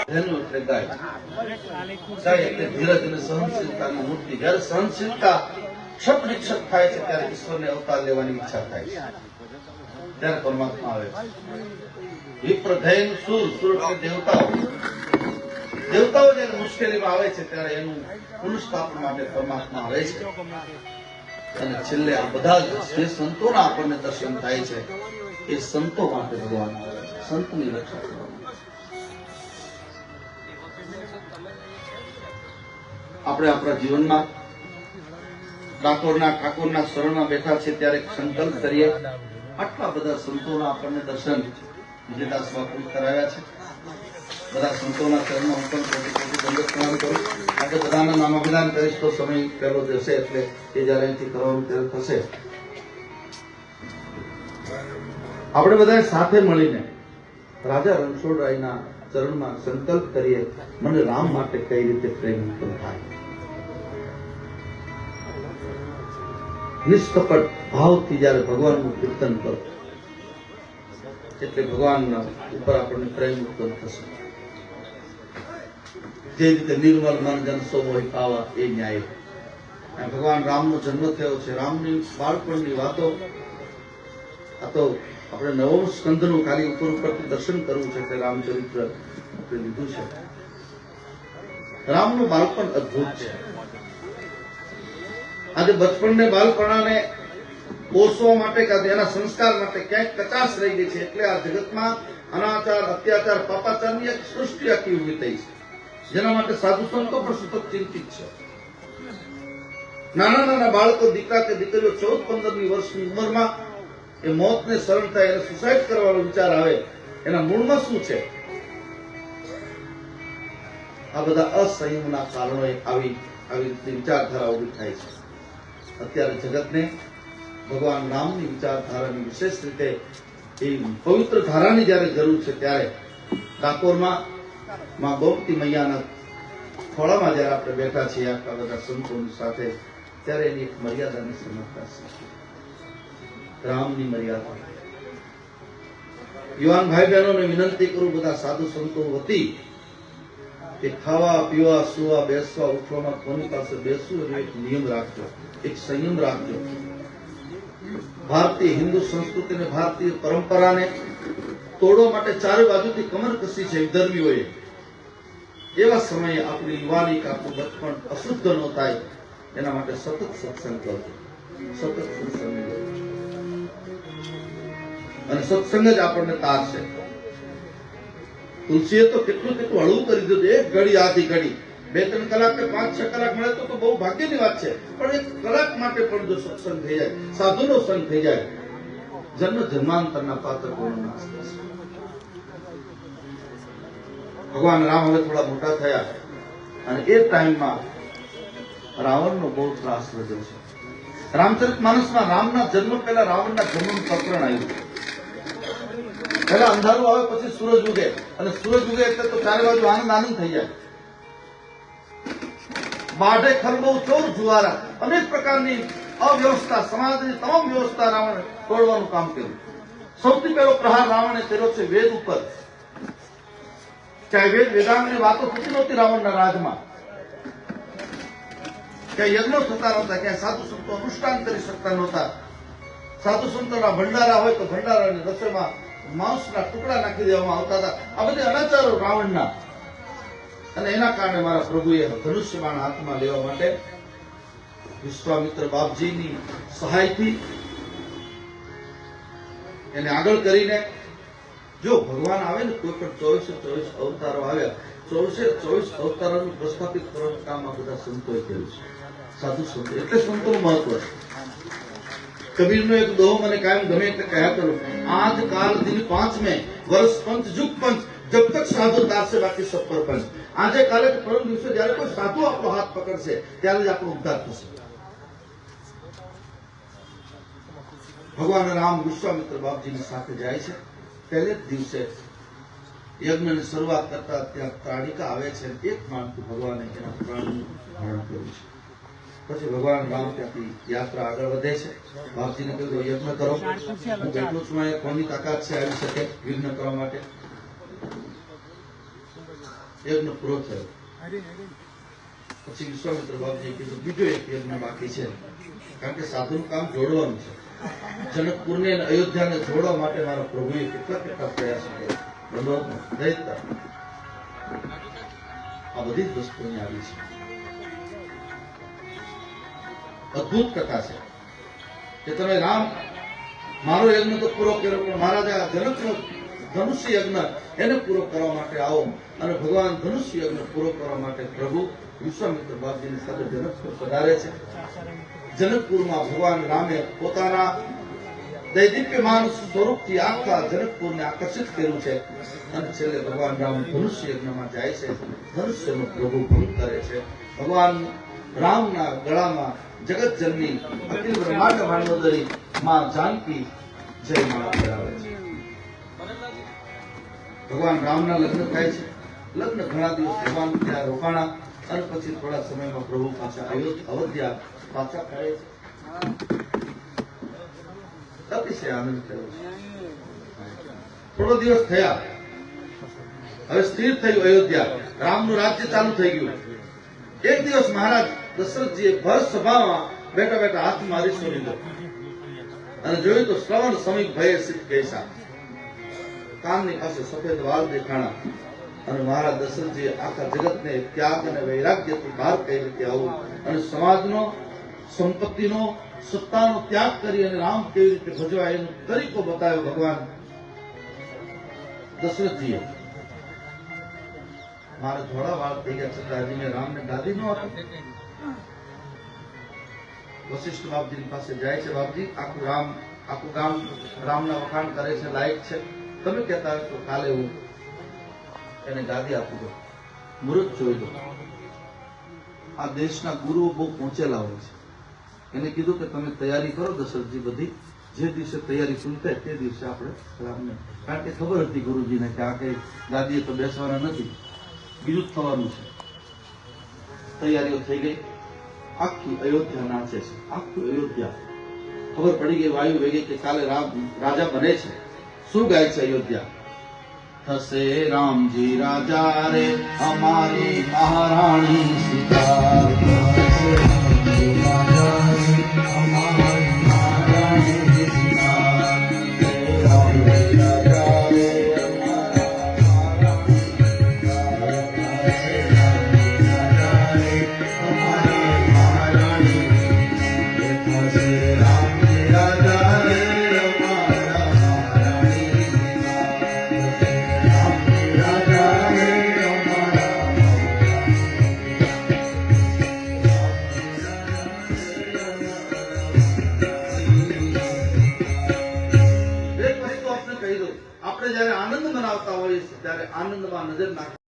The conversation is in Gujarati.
એનું એટલે ગાય. ગાય એટલે ધીરજ અને સહનશીલતાની મૂર્તિ. જ્યારે સહનશીલતા ક્ષત વિક્ષત થાય છે ત્યારે ઈશ્વરને અવતાર લેવાની ઈચ્છા થાય છે, ત્યારે પરમાત્મા આવે છે. વિપ્ર ધૈર્ય સુર, સુર એટલે દેવતાઓ. દેવતાઓ જયારે મુશ્કેલીમાં આવે છે ત્યારે એનું પુનઃસ્થાપન માટે પરમાત્મા આવે છે. અને છેલ્લે આ બધા જે સંતોના આપણને દર્શન થાય છે એ સંતો માટે ભગવાન આવે છે, સંતની રક્ષા કરવા માટે. આપણે આપણા જીવનમાં ઠાકોરના શરણમાં બેઠા છે ત્યારે સંકલ્પ કરીએ. આટલા બધા સંતોના આપણને દર્શન વિજયદાસ બાપુ કરાવ્યા છે. બધા સંતોના ચરણમાં હું પણ કોટી દંડવત પ્રણામ કરું. આપણે બધાના નામાભિધાન કરીશ તો સમય પહેલો જશે, એટલે એ જયારે અહીંથી કરવાનું ત્યારે થશે. આપણે બધા સાથે મળીને રાજા રણછોડરાયના ચરણમાં સંકલ્પ કરીએ, મને રામ માટે કઈ રીતે પ્રેમ ઉત્પન્ન થાય. નિષ્કપટ ભાવથી જયારે ભગવાનનું કીર્તન કરો એટલે ભગવાનના ઉપર આપણને પ્રેમ ઉત્પન્ન થશે. જે રીતે નિર્મલ મન જનસો મોહી પાવા એ ન્યાય. ભગવાન રામનો જન્મ થયો છે. રામની બાળપણની વાતો. આ તો આપણે નવમ સ્કંદનું ખાલી ઉપર ઉપરથી દર્શન કરવું છે એટલે રામચરિત્ર આપણે લીધું છે. રામનું બાળપણ અદભુત છે. આજે બચપણને બાળપણાને પોષવા માટે કે એના સંસ્કાર માટે ક્યાંક કચાશ રહી ગઈ છે. એટલે આ જગતમાં અનાચાર, અત્યાચાર, પાપાચારની એક સૃષ્ટિ આખી ઉભી થઈ છે, જેના માટે સાધુ સંતો પણ સતત ચિંતિત છે. નાના નાના બાળકો, દીકરા કે દીકરીઓ 14-15 વર્ષની ઉંમરમાં એ મોતને શરણ થાય, એને સુસાઇડ કરવાનો વિચાર આવે, એના મૂળમાં શું છે? આ બધા અસંયમના કારણોએ આવી રીતે વિચારધારા ઉભી થાય છે. અત્યારે જગતને ભગવાન રામની વિચારધારાની વિશેષ રીતે એ પવિત્ર ધારાની જયારે જરૂર છે ત્યારે ડાકોરમાં માં ગોમતી મૈયાના ખોળામાં જયારે આપણે બેઠા છીએ આટલા બધા સંતોની સાથે, ત્યારે એની એક મર્યાદાની સમજતા છે. રામની મર્યાદા. યુવાન ભાઈ બહેનોને વિનંતી કરું, બધા સાધુ સંતો વતી, કે ખાવા પીવા સુવા બેસવા ઉઠવામાં કોની પાસે બેસવું એનો એક નિયમ રાખજો, એક સંયમ રાખજો. ભારતીય હિન્દુ સંસ્કૃતિને, ભારતીય પરંપરાને તોડવા માટે ચારે બાજુથી કમર કસી છે વિધર્મીઓએ. એવા સમયે આપણી યુવાની કે આપણું બચપણ અશુદ્ધ ન થાય એના માટે સતત સત્સંગ કરજો, સતત સત્સંગ. અને સત્સંગ જ આપણને તારશે. તુલસીએ તો કેટલું હળવું કરી દીધું. એક ઘડી આધી ઘડી, 2-3 કલાક કે 5-6 કલાક મળે તો બહુ ભાગ્યની વાત છે. પણ 1 કલાક માટે પણ જો સત્સંગ થઈ જાય, સાધુનો સંગ થઈ જાય, જન્મ જન્માંતરના પાત્ર કોનો નાશ થશે. ભગવાન રામ હવે થોડા મોટા થયા અને એ ટાઈમમાં રાવણનો બહુ ત્રાસ વધ્યો છે. રામચરિતમાનસમાં રામના જન્મ પહેલા રાવણના જન્મનું પ્રકરણ આવ્યું. પહેલા અંધારું આવે પછી સૂરજ ઉગે, અને સૂરજ ઉગે એટલે તો ચારે બાજુ આનંદ આનંદ થઈ જાય. બાઢે ખરબો ચોર જુવારા, અનેક પ્રકારની અવ્યવસ્થા, સમાજની તમામ વ્યવસ્થા રાવણે તોડવાનું કામ કર્યું. સૌથી પહેલો પ્રહાર રાવણે કર્યો છે વેદ ઉપર. ચાહે વેદાંગની વાતો થતી નહોતી રાવણના રાજમાં, ક્યાંય યજ્ઞો થતા નહોતા, ક્યાંય સાધુ સંતો અનુષ્ઠાન કરી શકતા નહોતા. સાધુ સંતોના ભંડારા હોય તો ભંડારાની રસોઈમાં માંસના ટુકડા નાખી દેવામાં આવતા હતા. આ બધી અનાચારો રાવણના. અને એના કારણે મારા પ્રભુએ ધનુષ્ય બાણ હાથમાં લેવા માટે વિશ્વામિત્ર બાપજીની સહાયથી એને આગળ કરીને, જો ભગવાન આવે ને કોઈ પણ 24 અવતારો આવ્યા, 24 અવતારોનું પ્રસ્થાપિત કરવાનું કામ આ બધા સંતોએ કર્યું છે. સાધુ સંતો એટલે સંતોનું મહત્વ છે. કબીરનો એક દોહો મને કાયમ ગમે એટલે કહ્યા કરું, આજ કાલ દિન 5 में વર્ષ પંચ જુગ પંચ, જબ તક સાધુ તારશે બાકી સબ પર પંચ. આજે કાલે પરમ દિવસે જયારે કોઈ સાધુ આપણો હાથ પકડશે ત્યારે જ આપણો ઉદ્ધાર થશે. ભગવાન રામ વિશ્વામિત્ર બાપજીની સાથે જાય છે. પહેલે જ દિવસે યજ્ઞની શરૂઆત કરતા ત્યાં ત્રાડિકા આવે છે. એક માણથી ભગવાને એના પ્રાણનું હરણ કર્યું છે. પછી ભગવાન રામ ત્યાંથી યાત્રા આગળ વધે છે. બાપજીને કહ્યું યજ્ઞ કરો, હું બેઠો છું, કોની તાકાત છે આવી શકે વિઘ્ન કરવા માટે. યજ્ઞ પૂરો થયો. પછી વિશ્વામિત્ર બાપજીએ કીધું બીજો એક યજ્ઞ બાકી છે, કારણ કે સાધુનું કામ જોડવાનું છે. જનકપુરને અને અયોધ્યાને જોડવા માટે મારા પ્રભુએ કેટલા પ્રયાસો કર્યા. દંડવત આ બધી જ વસ્તુ અહીં આવી છે. અદભુત કથા છે કે તમે રામ મારો યજ્ઞ તો પૂરો કર્યો, પણ મહારાજા જનકનો ધનુષ્ય યજ્ઞ એને પૂરો કરવા માટે આવો. અને ભગવાન ધનુષ્ય યજ્ઞ પૂરો કરવા માટે પ્રભુ વિશ્વામિત્ર બાપજીની સાથે જનકપુર પધારે છે. જનકપુરમાં ભગવાન રામે પોતાના દૈદીપ્યમાન સ્વરૂપથી આખા જનકપુરને આકર્ષિત કર્યું છે. અને છેલ્લે ભગવાન રામ ધનુષ્ય યજ્ઞમાં જાય છે, ધનુષ્યનો પ્રભુ ભંગ કરે છે. ભગવાન રામના ગળામાં જગત જનની અખિલ બ્રહ્માંડ ભાંડોદરી માં જાનકી જય માળા કરાવે છે. ભગવાન રામના લગ્ન થાય છે. લગ્ન ઘણા દિવસ ભગવાન ત્યાં રોકાણા અને પછી થોડા સમયમાં પ્રભુ પાછા અયોધ્યા પાછા ફરે છે. અતિશય આનંદ થયો છે. થોડો દિવસ થયા, હવે સ્થિર થયું અયોધ્યા, રામનું રાજ્ય ચાલુ થઈ ગયું. એક દિવસ મહારાજ દશરથજીએ ભર સભામાં બેઠા બેઠા હાથમાં અરીસો લીધો અને જોયું તો શ્રવણ સમીપ ભયે સિદ્ધ ગૈસા, કાનની પાસે સફેદ વાળ દેખાણા. અને મહારાજ દશરથજીએ આખા જગતને ત્યાગ અને વૈરાગ્યથી બહાર કઈ રીતે આવું અને સમાજનો, સંપત્તિનો, સત્તાનો ત્યાગ કરી અને રામ કેવી રીતે ભજવાય એનો તરીકો બતાવ્યો ભગવાન દશરથજીએ. મારા થોડા વાળ થઈ ગયા છતાં હજી મેં રામને ગાદી ન આપી. વશિષ્ઠ બાપજીની પાસે જાય છે. બાપજી આખું ગામ રામના વખાણ કરે છે, લાયક છે, તમે કહેતા હોય તો કાલે હું એને ગાદી આપી દો, મુહૂર્ત જોઈ દો. આ દેશના ગુરુઓ બહુ પહોંચેલા હોય છે. એને કીધું કે તમે તૈયારી કરો દશરથજી, બધી જે દિવસે તૈયારી પૂરી થાય તે દિવસે આપણે રામને, કારણ કે ખબર હતી ગુરુજીને કે આ કઈ ગાદીએ તો બેસવાના નથી, બીજું જ થવાનું છે. તૈયારીઓ થઈ ગઈ. આખી અયોધ્યા નાચે છે, આખું અયોધ્યા. ખબર પડી ગઈ વાયુ વેગે કે કાલે રામ રાજા બને છે. શું ગાય છે અયોધ્યા? થશે રામજી રાજા રે અમારી મહારાણી સીતા, આનંદમાં નજર નાખતા